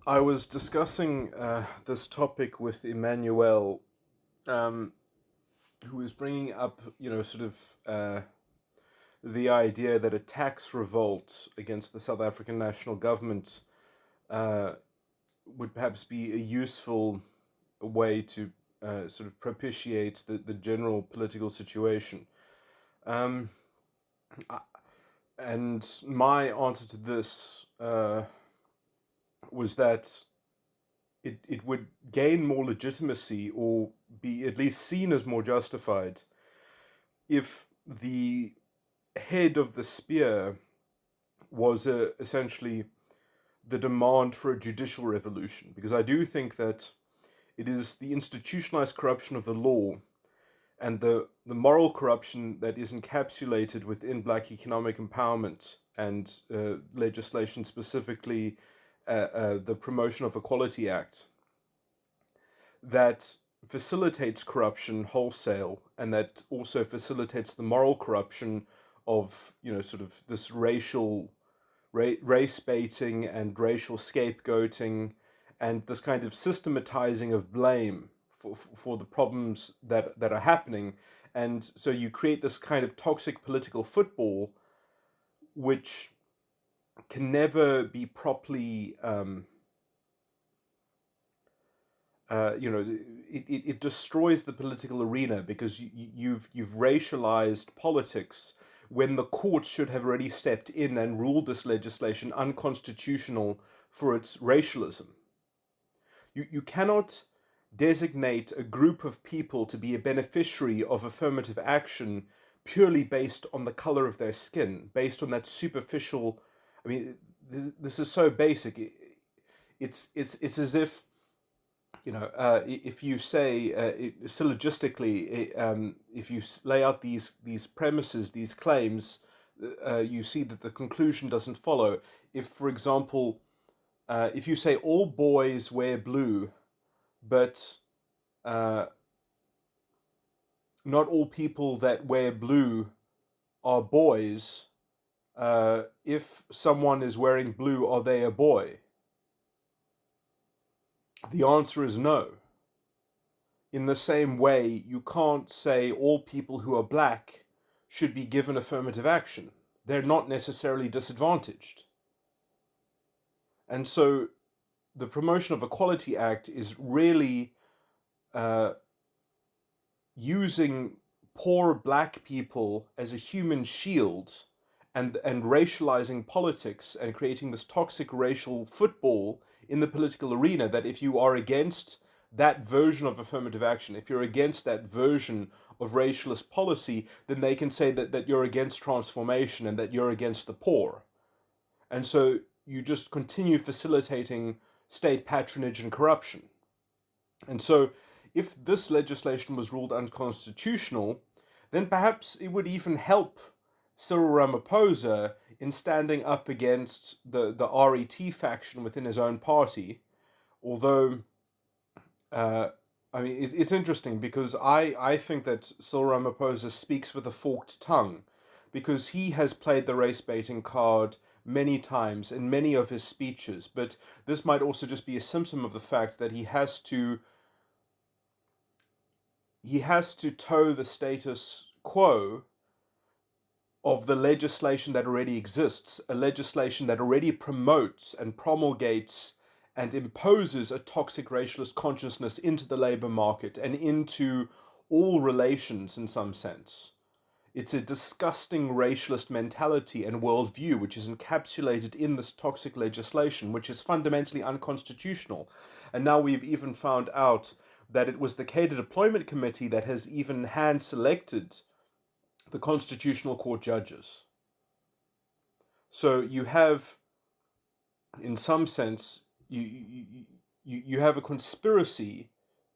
I was discussing this topic with Emmanuel, um, who was bringing up, sort of the idea that a tax revolt against the South African national government uh, would perhaps be a useful way to sort of propitiate the general political situation. Um, and my answer to this was that it would gain more legitimacy or be at least seen as more justified if the head of the spear was essentially the demand for a judicial revolution. Because I do think that it is the institutionalized corruption of the law and the moral corruption that is encapsulated within black economic empowerment and legislation, specifically the Promotion of Equality Act, that facilitates corruption wholesale and that also facilitates the moral corruption of sort of this race baiting and racial scapegoating and this kind of systematizing of blame for the problems that are happening. And so you create this kind of toxic political football which can never be properly it destroys the political arena because you've racialized politics when the courts should have already stepped in and ruled this legislation unconstitutional for its racialism. You cannot designate a group of people to be a beneficiary of affirmative action purely based on the color of their skin, based on that superficial. I mean, this is so basic. It's as if if you say syllogistically, if you lay out these premises, these claims, you see that the conclusion doesn't follow. If, for example, if you say all boys wear blue, but uh, not all people that wear blue are boys, if someone is wearing blue, are they a boy? The answer is no. In the same way, you can't say all people who are black should be given affirmative action. They're not necessarily disadvantaged. And so the Promotion of Equality Act is really uh, using poor black people as a human shield and racializing politics and creating this toxic racial football in the political arena that if you are against that version of affirmative action, if you're against that version of racialist policy, then they can say that you're against transformation and that you're against the poor. And so you just continue facilitating state patronage and corruption. And so, if this legislation was ruled unconstitutional, then perhaps it would even help Cyril Ramaphosa in standing up against the RET faction within his own party. Although, uh, it's interesting because I think that Cyril Ramaphosa speaks with a forked tongue because he has played the race baiting card many times in many of his speeches. But this might also just be a symptom of the fact that he has to toe the status quo of the legislation that already exists, a legislation that already promotes and promulgates and imposes a toxic racialist consciousness into the labor market and into all relations in some sense. It's a disgusting racialist mentality and worldview which is encapsulated in this toxic legislation, which is fundamentally unconstitutional. And now we've even found out that it was the Cadre Deployment Committee that has even hand selected the Constitutional Court judges. So you have, in some sense, you have a conspiracy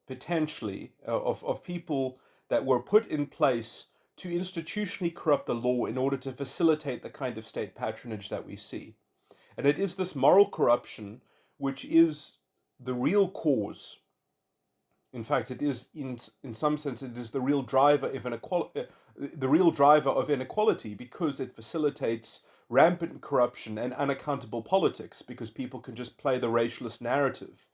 potentially of people that were put in place to institutionally corrupt the law in order to facilitate the kind of state patronage that we see. And it is this moral corruption which is the real cause. In fact, it is in some sense it is the real driver of inequality, because it facilitates rampant corruption and unaccountable politics, because people can just play the racialist narrative,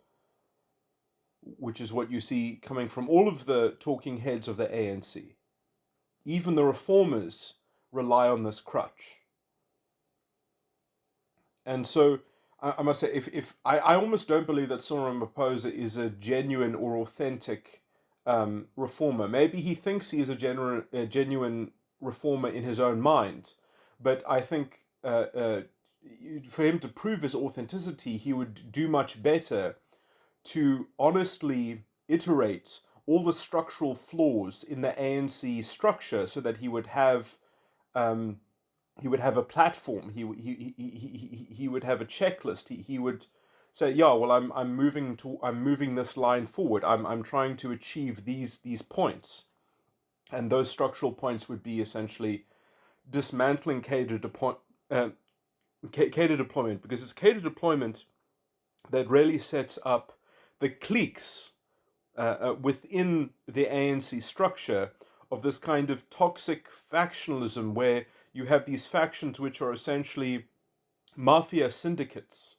which is what you see coming from all of the talking heads of the ANC. Even the reformers rely on this crutch. And so I must say, if I almost don't believe that Cyril Ramaphosa is a genuine or authentic reformer. Maybe he thinks he is a genuine reformer in his own mind, but I think for him to prove his authenticity, he would do much better to honestly iterate all the structural flaws in the ANC structure, so that um, he would have a platform. He would have a checklist. He would say, yeah, well, I'm moving this line forward. I'm trying to achieve these points, and those structural points would be essentially dismantling cadre deployment, because it's cadre deployment that really sets up the cliques within the ANC structure of this kind of toxic factionalism, where you have these factions which are essentially mafia syndicates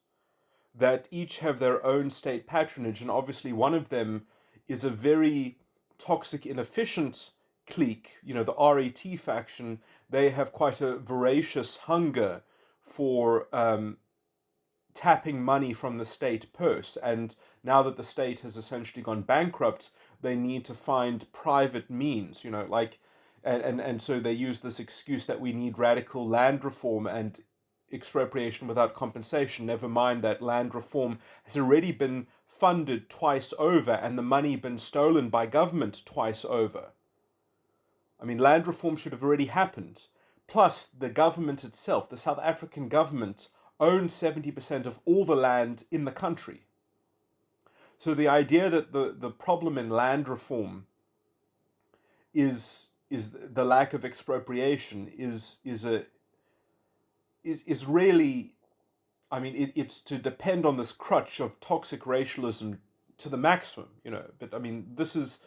that each have their own state patronage, and obviously one of them is a very toxic, inefficient clique. You know, the RET faction, they have quite a voracious hunger for tapping money from the state purse. And now that the state has essentially gone bankrupt, they need to find private means, and so they use this excuse that we need radical land reform and expropriation without compensation. Never mind that land reform has already been funded twice over and the money been stolen by government twice over. I mean, land reform should have already happened. Plus, the government itself, the South African government, owns 70% of all the land in the country. So the idea that the problem in land reform is the lack of expropriation is really, I mean, it's to depend on this crutch of toxic racialism to the maximum, But I mean, this is,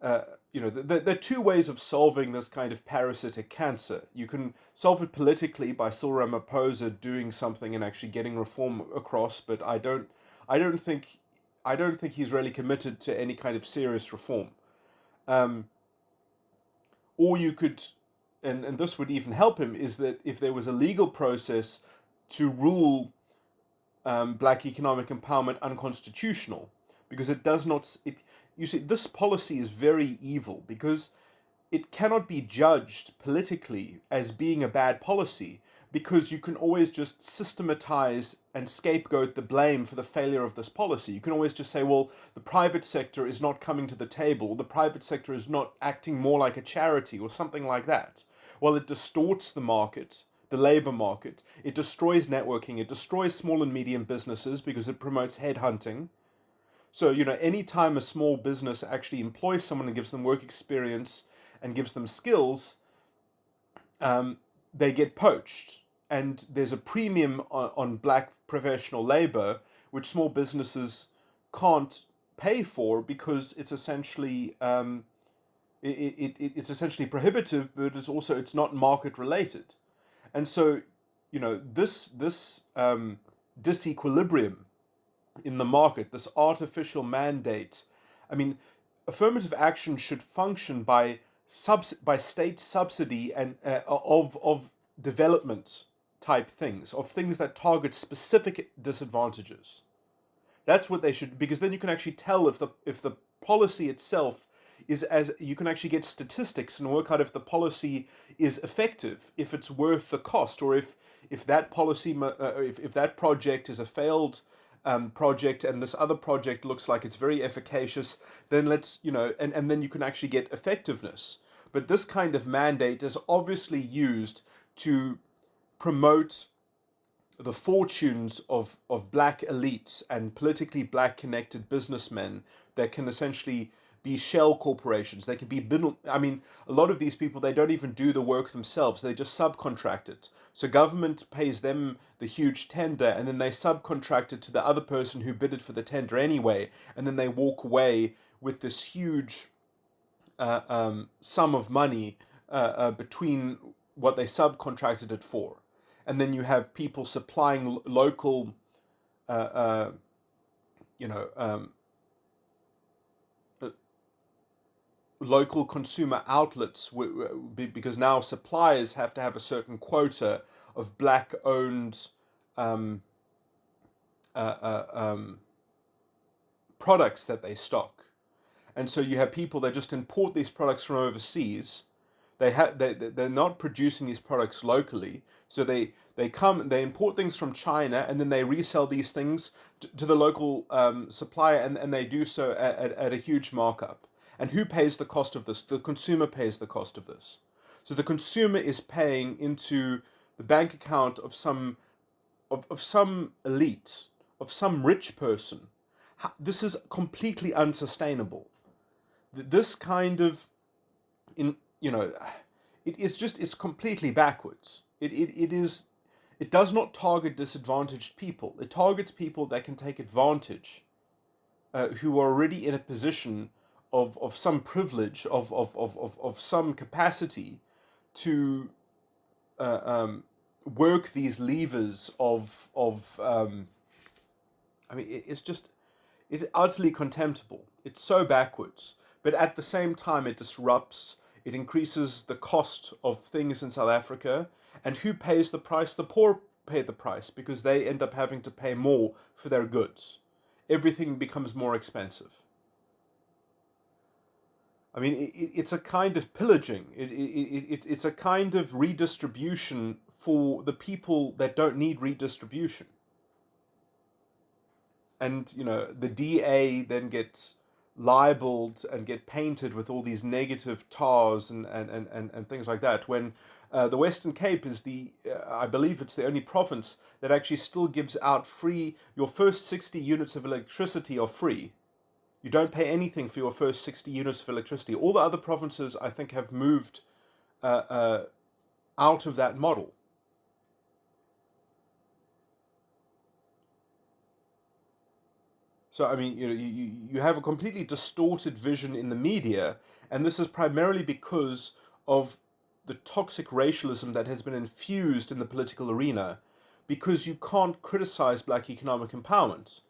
there are two ways of solving this kind of parasitic cancer. You can solve it politically by Cyril Ramaphosa doing something and actually getting reform across, but I don't think, I don't think he's really committed to any kind of serious reform. Um, or you could, and this would even help him, is that if there was a legal process to rule black economic empowerment unconstitutional, because it does not. You see, this policy is very evil because it cannot be judged politically as being a bad policy, because you can always just systematize and scapegoat the blame for the failure of this policy. You can always just say, well, the private sector is not coming to the table, the private sector is not acting more like a charity, or something like that. Well, it distorts the market, the labor market. It destroys networking. It destroys small and medium businesses because it promotes headhunting. So, anytime a small business actually employs someone and gives them work experience and gives them skills, they get poached. And there's a premium on black professional labor, which small businesses can't pay for, because it's essentially it's essentially prohibitive, but it's not market related. And so, this disequilibrium in the market, this artificial mandate. I mean, affirmative action should function by state subsidy and of development type things, of things that target specific disadvantages. That's what they should, because then you can actually tell if the policy itself is, as you can actually get statistics and work out if the policy is effective, if it's worth the cost, or if that policy if that project is a failed project and this other project looks like it's very efficacious, then and then you can actually get effectiveness. But this kind of mandate is obviously used to promote the fortunes of black elites and politically black connected businessmen that can essentially be shell corporations. They can be I mean, a lot of these people, they don't even do the work themselves. They just subcontract it. So government pays them the huge tender, and then they subcontract it to the other person who bid it for the tender anyway, and then they walk away with this huge sum of money between what they subcontracted it for. and then you have people supplying local, uh, uh, you know, uh, local consumer outlets, because now suppliers have to have a certain quota of black-owned um, uh, products that they stock. And so you have people that just import these products from overseas. They're not producing these products locally, so they import things from China, and then they resell these things to the local supplier, and they do so at a huge markup. And who pays the cost of this? The consumer pays the cost of this. So the consumer is paying into the bank account of some elite, of some rich person. This is completely unsustainable. This kind of in you know it's completely backwards. It does not target disadvantaged people. It targets people that can take advantage, who are already in a position of some privilege, of some capacity to work these levers of I mean, it's utterly contemptible. It's so backwards. But at the same time, it disrupts, it increases the cost of things in South Africa. And who pays the price? The poor pay the price because they end up having to pay more for their goods. Everything becomes more expensive. I mean, it's a kind of pillaging. It's a kind of redistribution for the people that don't need redistribution. And the DA then gets libeled and get painted with all these negative tars and things like that, when the Western Cape is I believe it's the only province that actually still gives out free. Your first 60 units of electricity are free. You don't pay anything for your first 60 units of electricity. All the other provinces, I think, have moved uh, uh, out of that model. So I mean, you have a completely distorted vision in the media, and this is primarily because of the toxic racialism that has been infused in the political arena, because you can't criticize black economic empowerment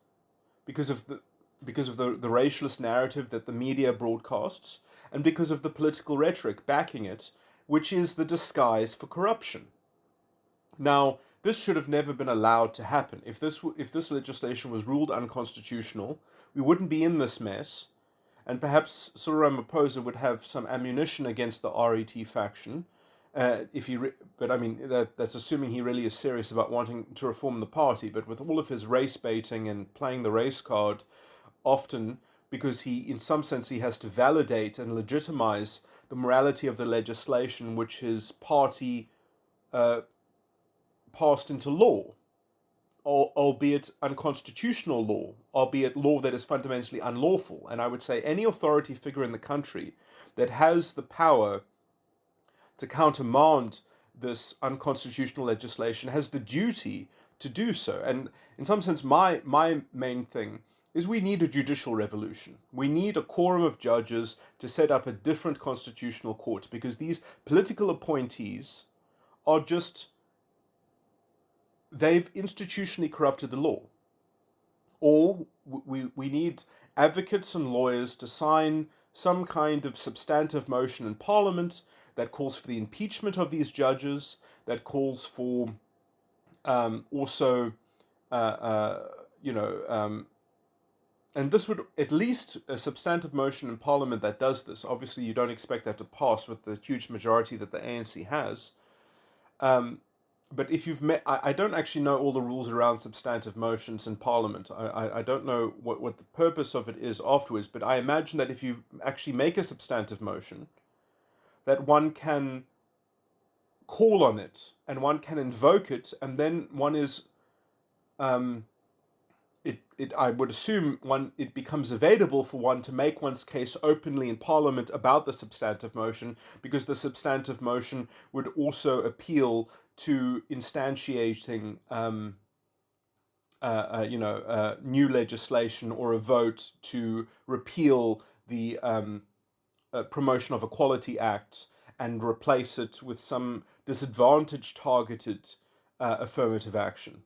because of the racialist narrative that the media broadcasts, and because of the political rhetoric backing it, which is the disguise for corruption. Now, this should have never been allowed to happen. If this legislation was ruled unconstitutional, we wouldn't be in this mess, and perhaps Cyril Ramaphosa would have some ammunition against the RET faction. But I mean, that's assuming he really is serious about wanting to reform the party. But with all of his race baiting and playing the race card, often because in some sense, he has to validate and legitimize the morality of the legislation which his party uh, passed into law, albeit unconstitutional law, albeit law that is fundamentally unlawful. And I would say any authority figure in the country that has the power to countermand this unconstitutional legislation has the duty to do so. And in some sense, my main thing is we need a judicial revolution. We need a quorum of judges to set up a different constitutional court, because these political appointees are just, they've institutionally corrupted the law. Or we need advocates and lawyers to sign some kind of substantive motion in Parliament that calls for the impeachment of these judges, that calls for also, uh, uh, you know, and this would, at least a substantive motion in Parliament that does this. Obviously, you don't expect that to pass with the huge majority that the ANC has. But if you've met, I don't actually know all the rules around substantive motions in Parliament. I don't know what the purpose of it is afterwards, but I imagine that if you actually make a substantive motion, that one can call on it and one can invoke it, and then one is, um, I would assume it becomes available for one to make one's case openly in Parliament about the substantive motion, because the substantive motion would also appeal to instantiating new legislation or a vote to repeal the Promotion of Equality Act and replace it with some disadvantage targeted affirmative action,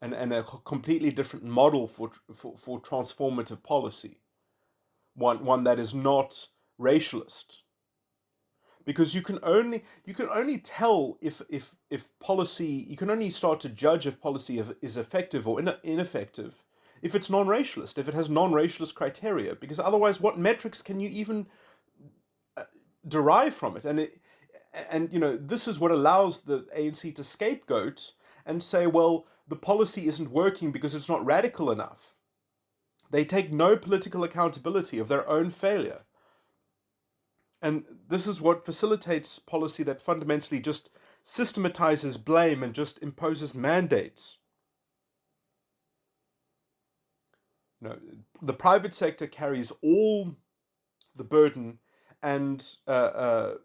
and a completely different model for transformative policy, one that is not racialist. Because you can only tell if policy, you can only start to judge if policy is effective or ineffective if it's non-racialist, if it has non-racialist criteria, because otherwise what metrics can you even derive from it? And this is what allows the ANC to scapegoat and say, well, the policy isn't working because it's not radical enough. They take no political accountability of their own failure. And this is what facilitates policy that fundamentally just systematizes blame and just imposes mandates. The private sector carries all the burden, and the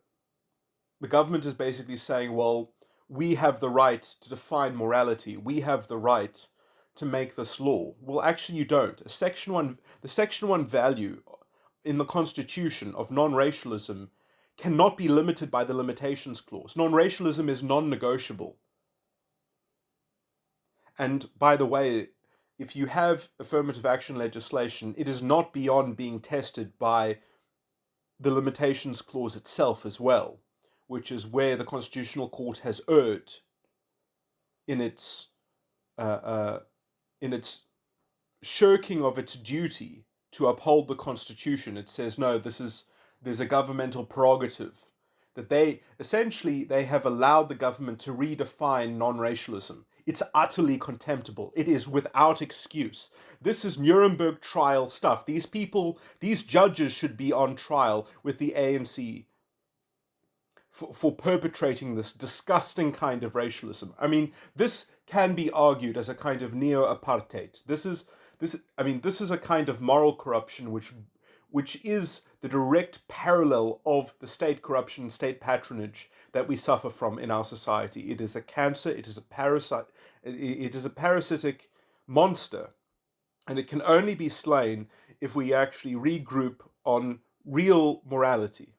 government is basically saying, well, we have the right to define morality. We have the right to make this law. Well, actually, you don't. The Section 1 value in the Constitution of non-racialism cannot be limited by the limitations clause. Non-racialism is non-negotiable. And by the way, if you have affirmative action legislation, it is not beyond being tested by the limitations clause itself as well, which is where the Constitutional Court has erred in its shirking of its duty to uphold the Constitution. It says, no, there's a governmental prerogative that they have allowed the government to redefine non-racialism. It's utterly contemptible. It is without excuse. This is Nuremberg trial stuff. These judges should be on trial with the ANC for perpetrating this disgusting kind of racialism. I mean, this can be argued as a kind of neo-apartheid. This is a kind of moral corruption which is the direct parallel of the state corruption, state patronage that we suffer from in our society. It is a cancer, it is a parasite, it is a parasitic monster, and it can only be slain if we actually regroup on real morality.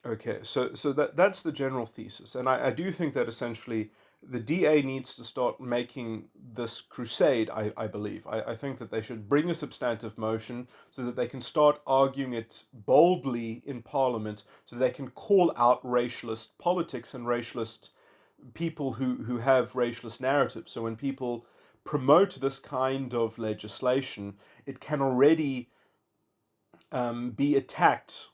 Okay, so that's the general thesis, and I do think that essentially the DA needs to start making this crusade, I believe. I think that they should bring a substantive motion so that they can start arguing it boldly in Parliament, so they can call out racialist politics and racialist people who have racialist narratives. So when people promote this kind of legislation, it can already be attacked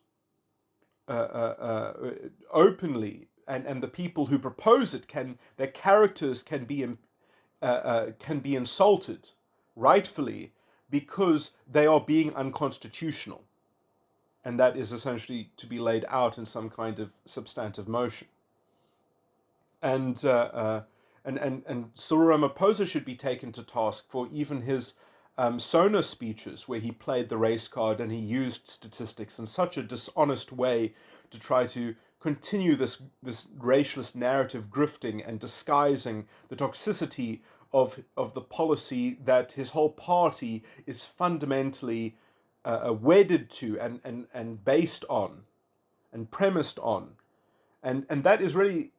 openly, and the people who propose it their characters can be insulted rightfully because they are being unconstitutional, and that is essentially to be laid out in some kind of substantive motion. And Cyril Ramaphosa should be taken to task for even his Sona speeches, where he played the race card and he used statistics in such a dishonest way to try to continue this racialist narrative, grifting and disguising the toxicity of the policy that his whole party is fundamentally wedded to and based on and premised on. And that is really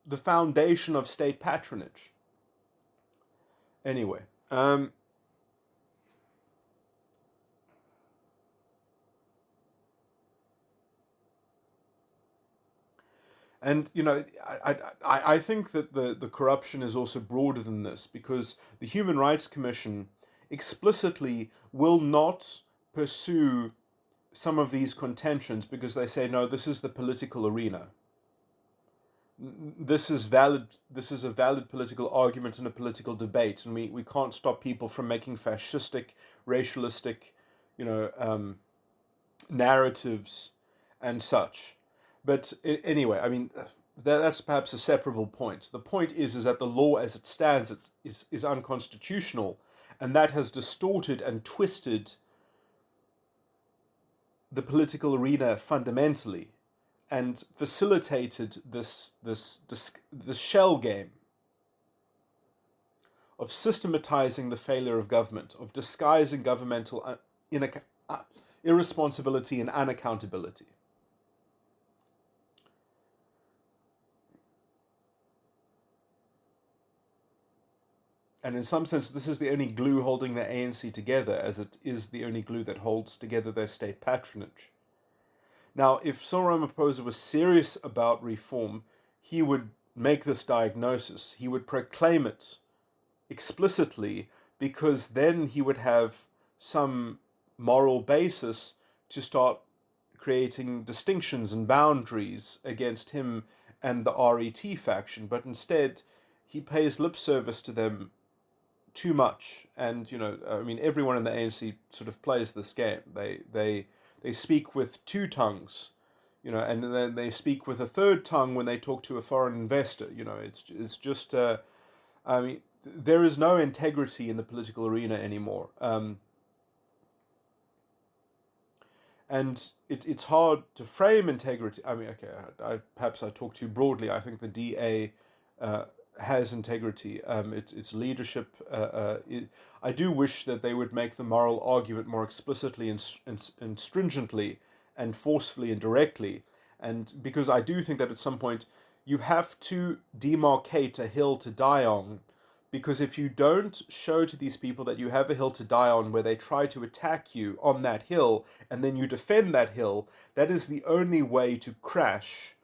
the foundation of state patronage. Anyway, and I think that the corruption is also broader than this, because the Human Rights Commission explicitly will not pursue some of these contentions because they say, no, this is the political arena. This is valid. This is a valid political argument and a political debate, and we can't stop people from making fascistic, racialistic, narratives and such. But anyway, I mean, that's perhaps a separable point. The point is that the law as it stands is unconstitutional, and that has distorted and twisted the political arena fundamentally, and facilitated this shell game of systematizing the failure of government, of disguising governmental irresponsibility and unaccountability. And in some sense, this is the only glue holding the ANC together, as it is the only glue that holds together their state patronage. Now, if Cyril Ramaphosa was serious about reform, he would make this diagnosis. He would proclaim it explicitly, because then he would have some moral basis to start creating distinctions and boundaries against him and the RET faction. But instead, he pays lip service to them too much. And, I mean, everyone in the ANC sort of plays this game. They speak with two tongues, and then they speak with a third tongue when they talk to a foreign investor. It's just, I mean, there is no integrity in the political arena anymore. And it's hard to frame integrity. I mean, okay, perhaps I talk too broadly. I think the DA has integrity. Its leadership. I do wish that they would make the moral argument more explicitly and stringently and forcefully and directly. And because I do think that at some point you have to demarcate a hill to die on, because if you don't show to these people that you have a hill to die on where they try to attack you on that hill and then you defend that hill, that is the only way to crash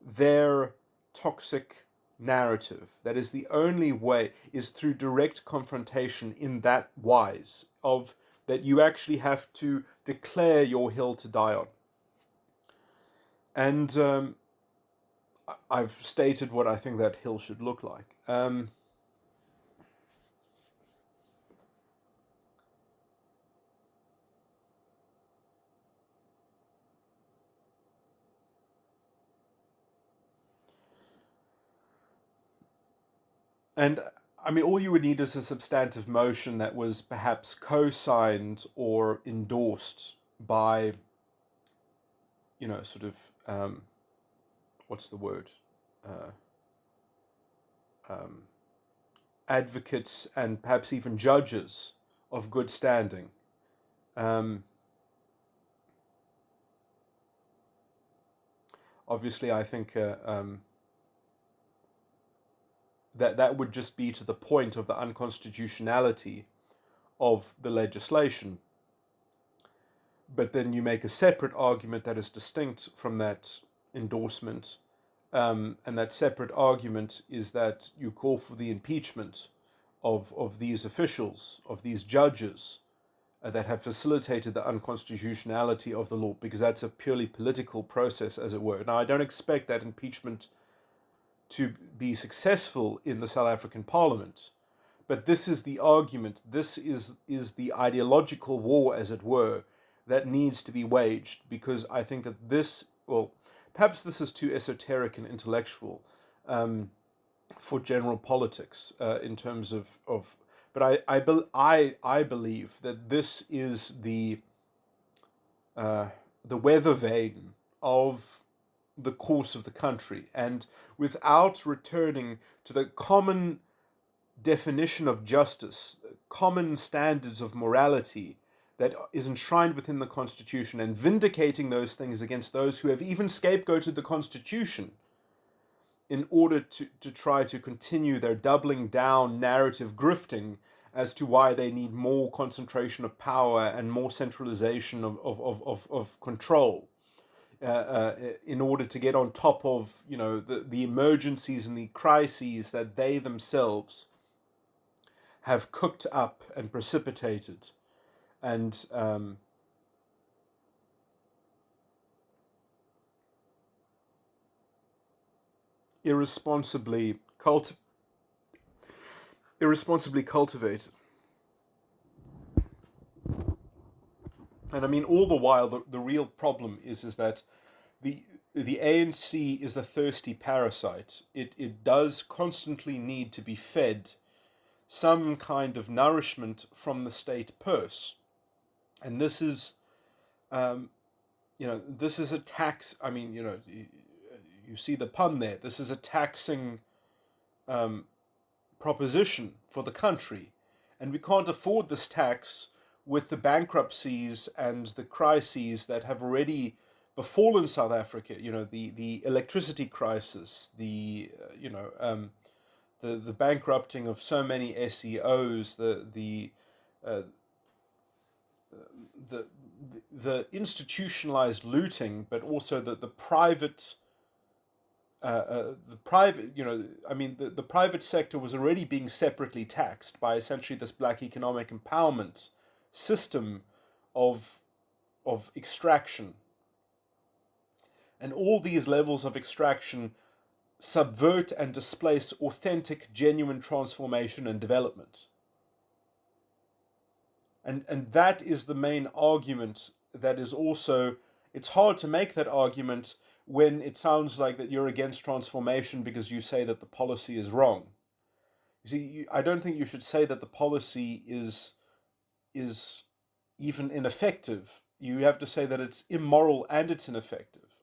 their toxic narrative. That is the only way, is through direct confrontation in that wise of that you actually have to declare your hill to die on. And I've stated what I think that hill should look like. And I mean, all you would need is a substantive motion that was perhaps co-signed or endorsed by, sort of, what's the word? Uh, um, Advocates and perhaps even judges of good standing. Um, Obviously, I think that would just be to the point of the unconstitutionality of the legislation. But then you make a separate argument that is distinct from that endorsement. And that separate argument is that you call for the impeachment of these officials, of these judges that have facilitated the unconstitutionality of the law, because that's a purely political process, as it were. Now, I don't expect that impeachment to be successful in the South African Parliament, but this is the argument, this is the ideological war, as it were, that needs to be waged, because I think that this, well, perhaps this is too esoteric and intellectual for general politics in terms of but I believe that this is the weather vane of the course of the country, and without returning to the common definition of justice, common standards of morality that is enshrined within the Constitution, and vindicating those things against those who have even scapegoated the Constitution in order to try to continue their doubling down narrative grifting as to why they need more concentration of power and more centralization of control in order to get on top of the emergencies and the crises that they themselves have cooked up and precipitated. And irresponsibly cultivated. And I mean, all the while, the real problem is that the ANC is a thirsty parasite. It does constantly need to be fed some kind of nourishment from the state purse, and this is, this is a tax. I mean, you see the pun there. This is a taxing proposition for the country, and we can't afford this tax with the bankruptcies and the crises that have already befallen South Africa. The electricity crisis, the bankrupting of so many SEOs, uh, the the institutionalized looting, but also the private, I mean, the private sector was already being separately taxed by essentially this black economic empowerment system of extraction, and all these levels of extraction subvert and displace authentic, genuine transformation and development. And that is the main argument. That is also, it's hard to make that argument when it sounds like that you're against transformation because you say that the policy is wrong. You see, I don't think you should say that the policy is even ineffective. You have to say that it's immoral and it's ineffective.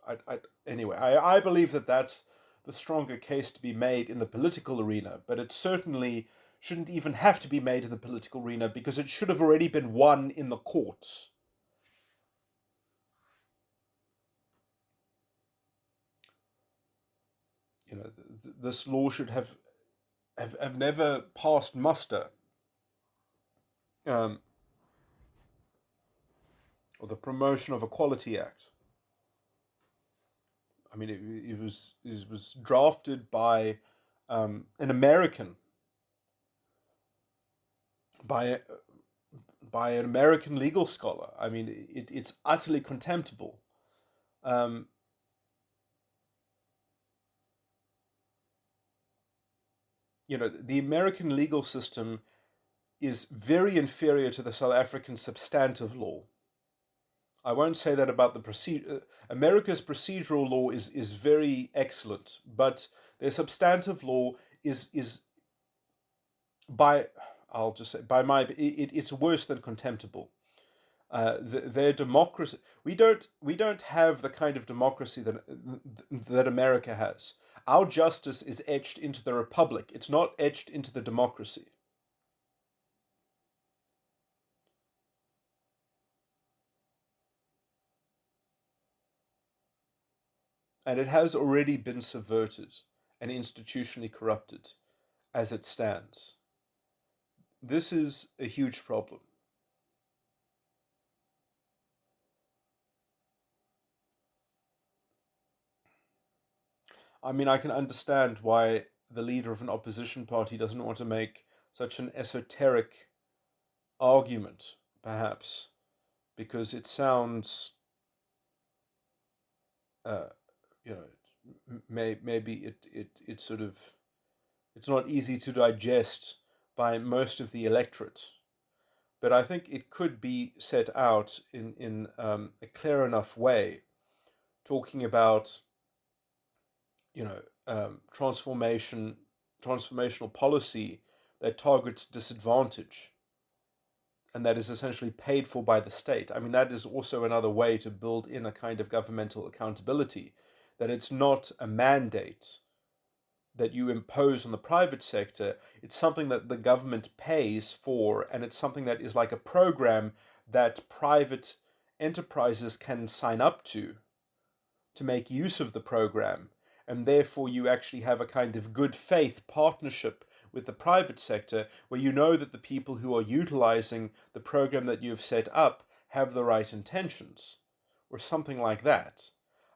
Anyway, I believe that that's the stronger case to be made in the political arena, but it certainly shouldn't even have to be made in the political arena because it should have already been won in the courts. This law should have never passed muster, um, or the Promotion of Equality Act. I mean, it was drafted by an American, by by an American legal scholar. I mean, it's utterly contemptible. Um, the American legal system is very inferior to the South African substantive law. I won't say that about the procedure. America's procedural law is very excellent, but their substantive law is by I'll just say it's worse than contemptible. Their democracy, we don't have the kind of democracy that America has. Our justice is etched into the republic. It's not etched into the democracy. And it has already been subverted and institutionally corrupted as it stands. This is a huge problem. I mean, I can understand why the leader of an opposition party doesn't want to make such an esoteric argument, perhaps, because it sounds, uh, you know, maybe it sort of, it's not easy to digest by most of the electorate. But I think it could be set out in a clear enough way, talking about transformational policy that targets disadvantage and that is essentially paid for by the state. I mean, that is also another way to build in a kind of governmental accountability, that it's not a mandate that you impose on the private sector. It's something that the government pays for, and it's something that is like a program that private enterprises can sign up to make use of the program. And therefore, you actually have a kind of good faith partnership with the private sector where you know that the people who are utilizing the program that you've set up have the right intentions, or something like that.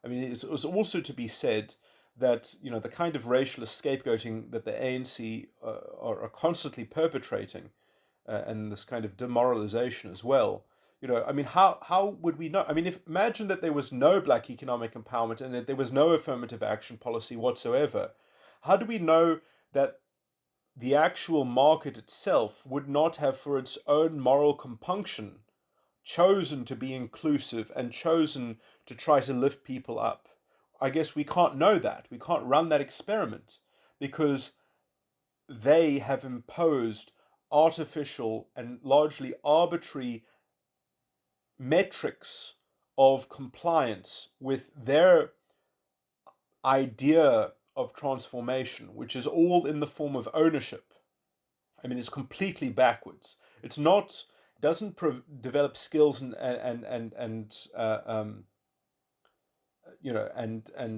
I mean, it's also to be said that the kind of racialist scapegoating that the ANC are constantly perpetrating, and this kind of demoralization as well. I mean, how would we know? I mean, if imagine that there was no black economic empowerment and that there was no affirmative action policy whatsoever, how do we know that the actual market itself would not have, for its own moral compunction, chosen to be inclusive and chosen to try to lift people up? I guess we can't know that. We can't run that experiment because they have imposed artificial and largely arbitrary metrics of compliance with their idea of transformation, which is all in the form of ownership. I mean, it's completely backwards. It's not doesn't develop skills and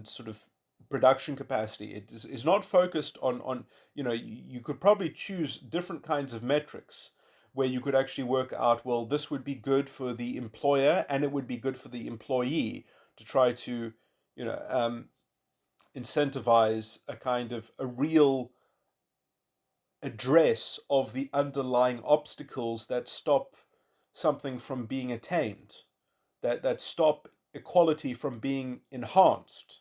sort of production capacity. It is not focused on you could probably choose different kinds of metrics where you could actually work out, well, this would be good for the employer and it would be good for the employee to try to you know incentivize a kind of a real address of the underlying obstacles that stop something from being attained, that stop equality from being enhanced.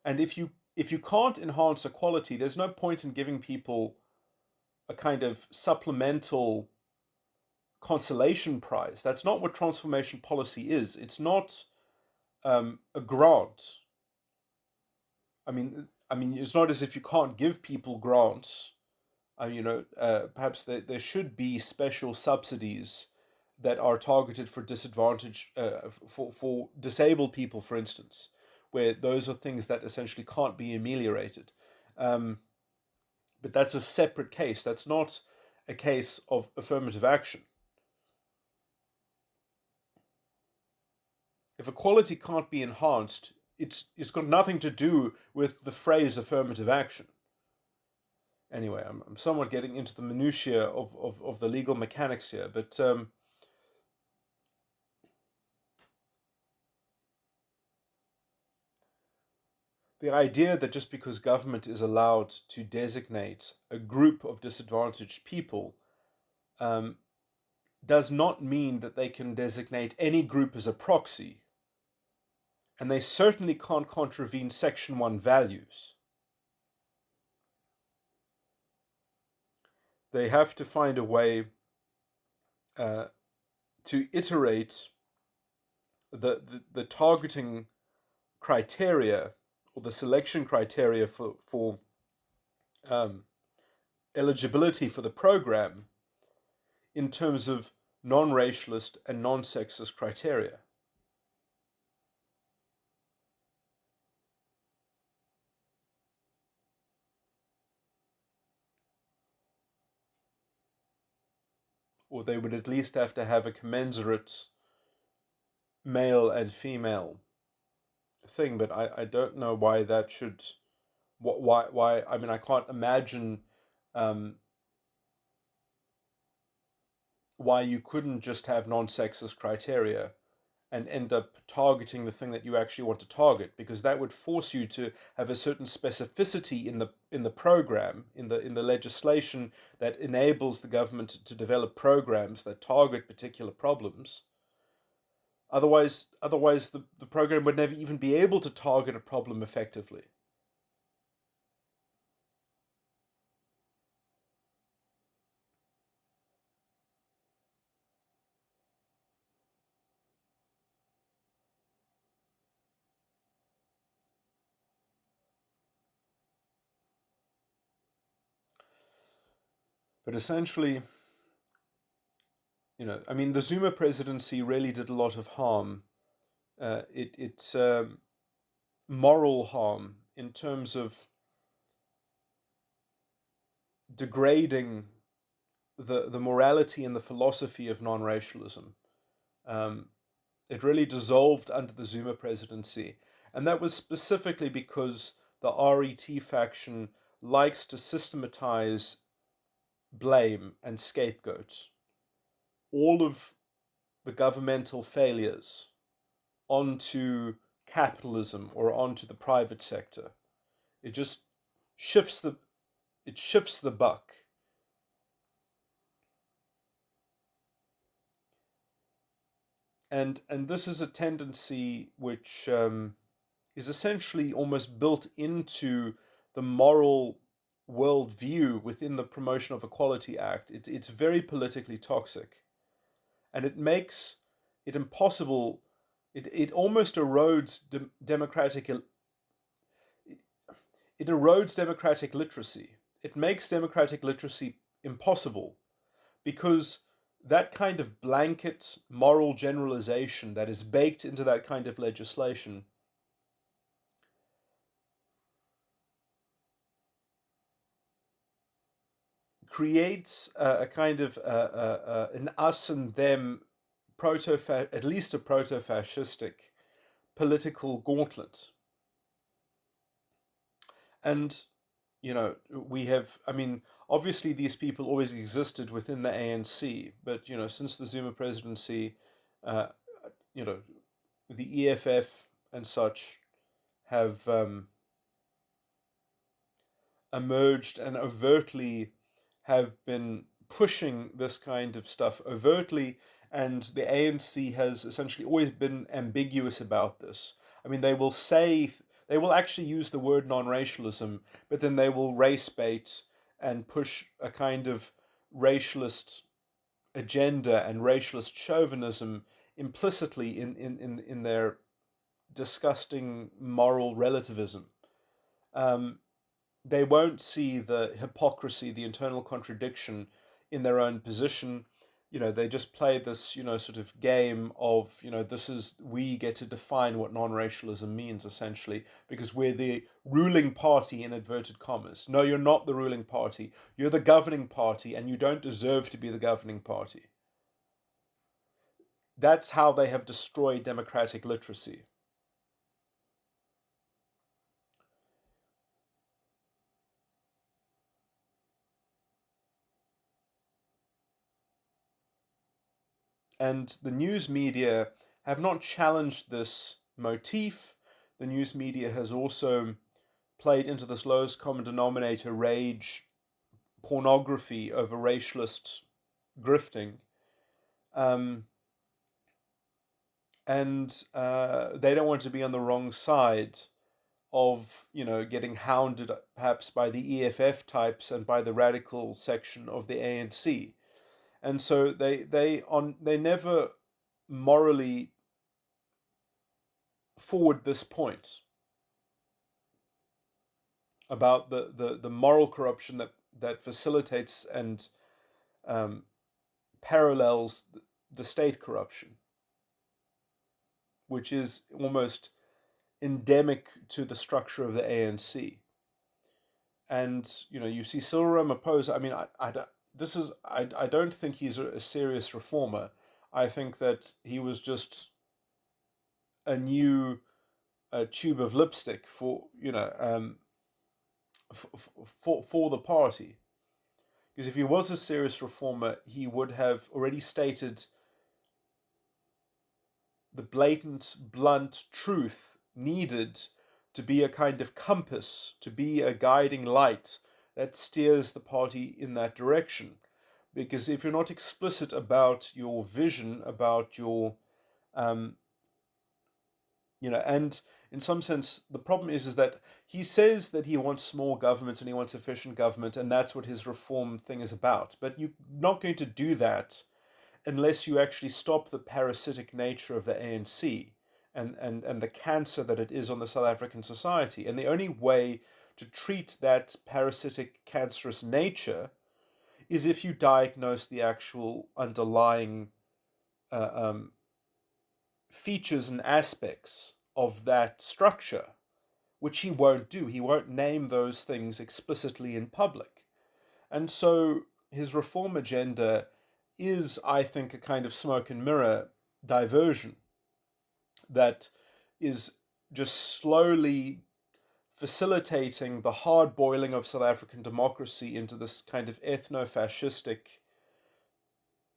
And if you can't enhance equality, there's no point in giving people a kind of supplemental consolation prize. That's not what transformation policy is. It's not a grant. I mean, it's not as if you can't give people grants. Perhaps there should be special subsidies that are targeted for disadvantaged, for disabled people, for instance, where those are things that essentially can't be ameliorated. Um, but that's a separate case. That's not a case of affirmative action. If equality can't be enhanced, it's got nothing to do with the phrase affirmative action. Anyway, I'm somewhat getting into the minutiae of the legal mechanics here, but the idea that just because government is allowed to designate a group of disadvantaged people um, does not mean that they can designate any group as a proxy, and they certainly can't contravene Section 1 values. They have to find a way uh, to iterate the targeting criteria or the selection criteria for um, eligibility for the program in terms of non-racialist and non-sexist criteria. Or they would at least have to have a commensurate male and female thing, but I don't know why that should why I mean I can't imagine um, why you couldn't just have non-sexist criteria and end up targeting the thing that you actually want to target, because that would force you to have a certain specificity in the program, in the legislation that enables the government to develop programs that target particular problems. Otherwise the program would never even be able to target a problem effectively. But essentially, I mean, the Zuma presidency really did a lot of harm. It's moral harm in terms of degrading the morality and the philosophy of non-racialism. Um, it really dissolved under the Zuma presidency, and that was specifically because the RET faction likes to systematize blame and scapegoat all of the governmental failures onto capitalism or onto the private sector. It just shifts the shifts the buck. And this is a tendency which is essentially almost built into the moral worldview within the Promotion of Equality Act. It's very politically toxic, and it makes it impossible. It almost erodes democratic. It erodes democratic literacy. It makes democratic literacy impossible, because that kind of blanket moral generalization that is baked into that kind of legislation creates a kind of an us and them at least a proto-fascistic political gauntlet. And, we have, I mean, obviously these people always existed within the ANC, but, since the Zuma presidency, uh, you know, the EFF and such have emerged and overtly have been pushing this kind of stuff overtly, and the ANC has essentially always been ambiguous about this. I mean, they will actually use the word non-racialism, but then they will race bait and push a kind of racialist agenda and racialist chauvinism implicitly in their disgusting moral relativism. Um, they won't see the hypocrisy, the internal contradiction in their own position. They just play this, sort of game of, this is, we get to define what non racialism means, essentially, because we're the ruling party, in inverted commas. No, you're not the ruling party. You're the governing party, and you don't deserve to be the governing party. That's how they have destroyed democratic literacy. And the news media have not challenged this motif. The news media has also played into this lowest common denominator rage pornography over racialist grifting. Um, and they don't want to be on the wrong side of, getting hounded perhaps by the EFF types and by the radical section of the ANC. And so they never morally forward this point about the moral corruption that facilitates and um, parallels the state corruption, which is almost endemic to the structure of the ANC. And you see Cyril Ramaphosa. I mean, I don't think he's a serious reformer. I think that he was just a new tube of lipstick for for the party. Because if he was a serious reformer, he would have already stated the blatant, blunt truth needed to be a kind of compass, to be a guiding light that steers the party in that direction. Because if you're not explicit about your vision, about your, um, and in some sense, the problem is that he says that he wants small government and he wants efficient government, and that's what his reform thing is about. But you're not going to do that unless you actually stop the parasitic nature of the ANC and the cancer that it is on the South African society. And the only way to treat that parasitic, cancerous nature is if you diagnose the actual underlying uh, um, features and aspects of that structure, which he won't do. He won't name those things explicitly in public. And so his reform agenda is, I think, a kind of smoke and mirror diversion that is just slowly facilitating the hard boiling of South African democracy into this kind of ethno fascistic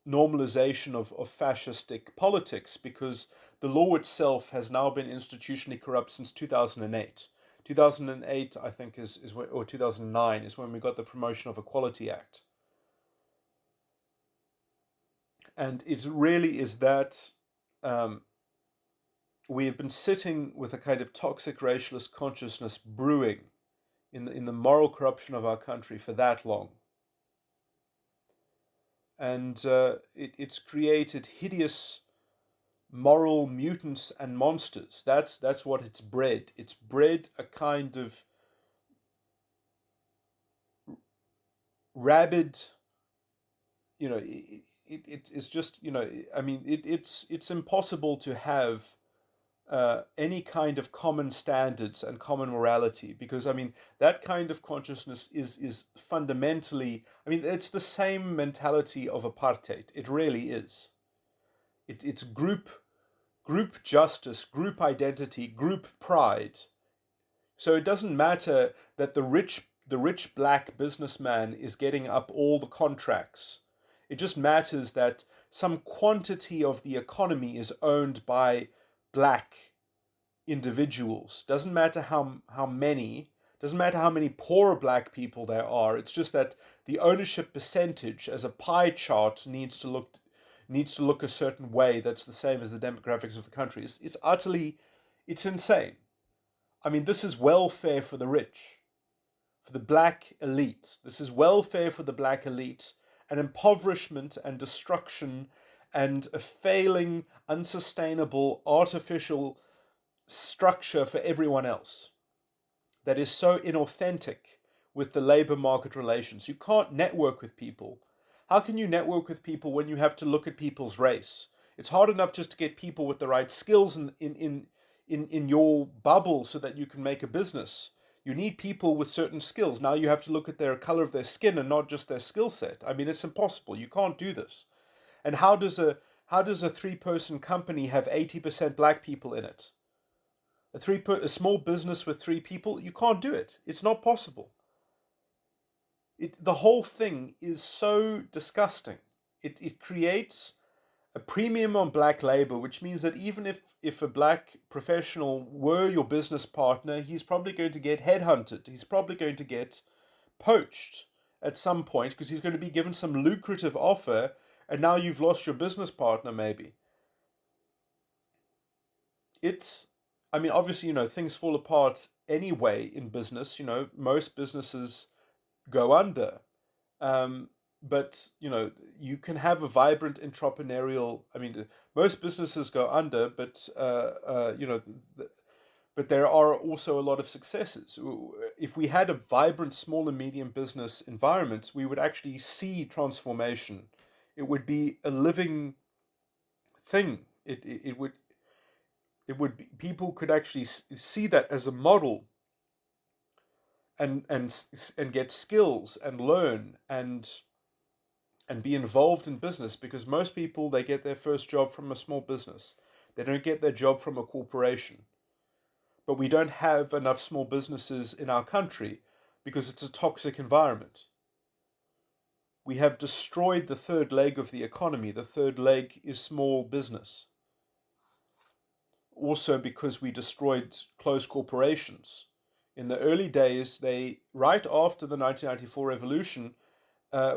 normalization of fascistic politics, because the law itself has now been institutionally corrupt since 2008. 2008, I think, is or 2009 is when we got the Promotion of Equality Act. And it really is that we have been sitting with a kind of toxic racialist consciousness brewing in the moral corruption of our country for that long. And it's created hideous moral mutants and monsters. That's what it's bred. It's bred a kind of rabid, it's just, I mean, it's impossible to have any kind of common standards and common morality, because I mean that kind of consciousness is fundamentally, I mean, it's the same mentality of apartheid. It really is. It's group justice, group identity, group pride. So it doesn't matter that the rich black businessman is getting up all the contracts. It just matters that some quantity of the economy is owned by black individuals. Doesn't matter how many, doesn't matter how many poor black people there are. It's just that the ownership percentage as a pie chart needs to look a certain way that's the same as the demographics of the country. It's insane. I mean, this is welfare for the rich, for the black elite. This is welfare for the black elite, and impoverishment and destruction and a failing, unsustainable, artificial structure for everyone else that is so inauthentic with the labor market relations. You can't network with people. How can you network with people when you have to look at people's race? It's hard enough just to get people with the right skills in your bubble so that you can make a business. You need people with certain skills. Now you have to look at their color of their skin and not just their skill set. I mean, it's impossible. You can't do this. And how does a three-person company have 80% black people in it? A small business with three people, you can't do it. It's not possible. The whole thing is so disgusting. It creates a premium on black labor, which means that even if a black professional were your business partner, he's probably going to get headhunted. He's probably going to get poached at some point because he's going to be given some lucrative offer, and now you've lost your business partner, maybe. It's, I mean, obviously, things fall apart anyway in business. Most businesses go under. Um, but you can have a vibrant entrepreneurial. I mean, most businesses go under, but but there are also a lot of successes. If we had a vibrant small and medium business environment, we would actually see transformation. It would be a living thing. It would be, people could actually see that as a model and get skills and learn and be involved in business, because most people, they get their first job from a small business. They don't get their job from a corporation. But we don't have enough small businesses in our country because it's a toxic environment. We have destroyed the third leg of the economy. The third leg is small business. Also because we destroyed closed corporations. In the early days, right after the 1994 revolution,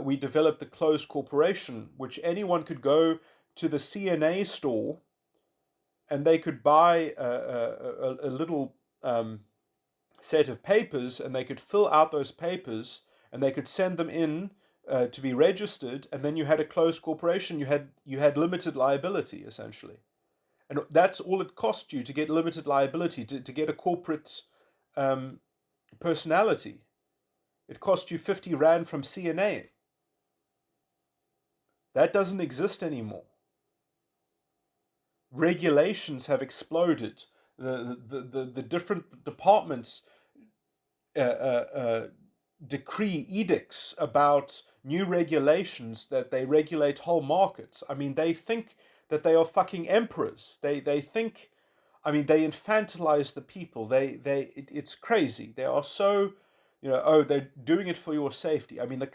we developed the closed corporation, which anyone could go to the CNA store and they could buy a little set of papers, and they could fill out those papers and they could send them in to be registered, and then you had a closed corporation. You had limited liability, essentially. And that's all it cost you to get limited liability, to get a corporate personality. It cost you 50 Rand from CNA. That doesn't exist anymore. Regulations have exploded. The different departments decree edicts about new regulations that they regulate whole markets. I mean, they think that they are fucking emperors. They think, I mean, they infantilize the people. It's crazy. They are so, oh, they're doing it for your safety. I mean, the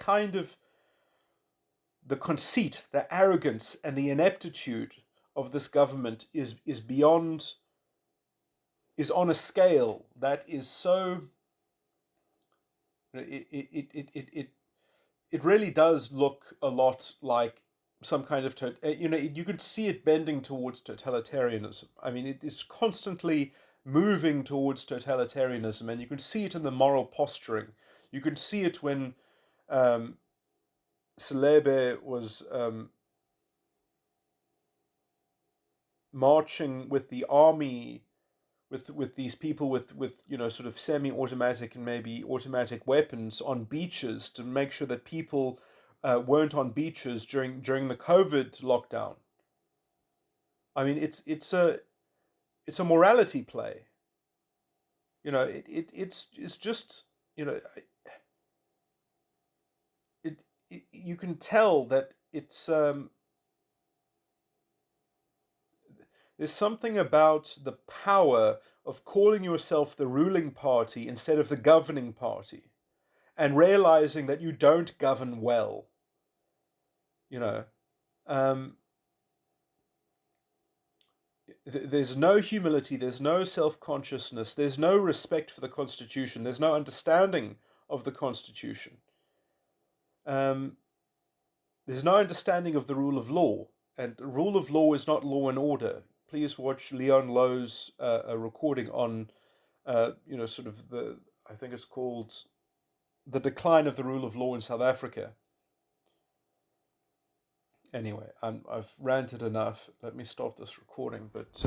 conceit, the arrogance, and the ineptitude of this government is beyond, is on a scale that is so, it really does look a lot like some kind of, you could see it bending towards totalitarianism. I mean, it is constantly moving towards totalitarianism, and you can see it in the moral posturing. You can see it when Celebe was marching with the army, with these people with sort of semi-automatic and maybe automatic weapons on beaches to make sure that people weren't on beaches during the COVID lockdown. I mean, it's a morality play. It's just, you can tell that it's there's something about the power of calling yourself the ruling party instead of the governing party, and realizing that you don't govern well. You know, um, there's no humility, there's no self-consciousness, there's no respect for the Constitution, there's no understanding of the Constitution. Um, there's no understanding of the rule of law, and rule of law is not law and order. Please watch Leon Lowe's a recording on, sort of I think it's called The Decline of the Rule of Law in South Africa. Anyway, I've ranted enough. Let me stop this recording, but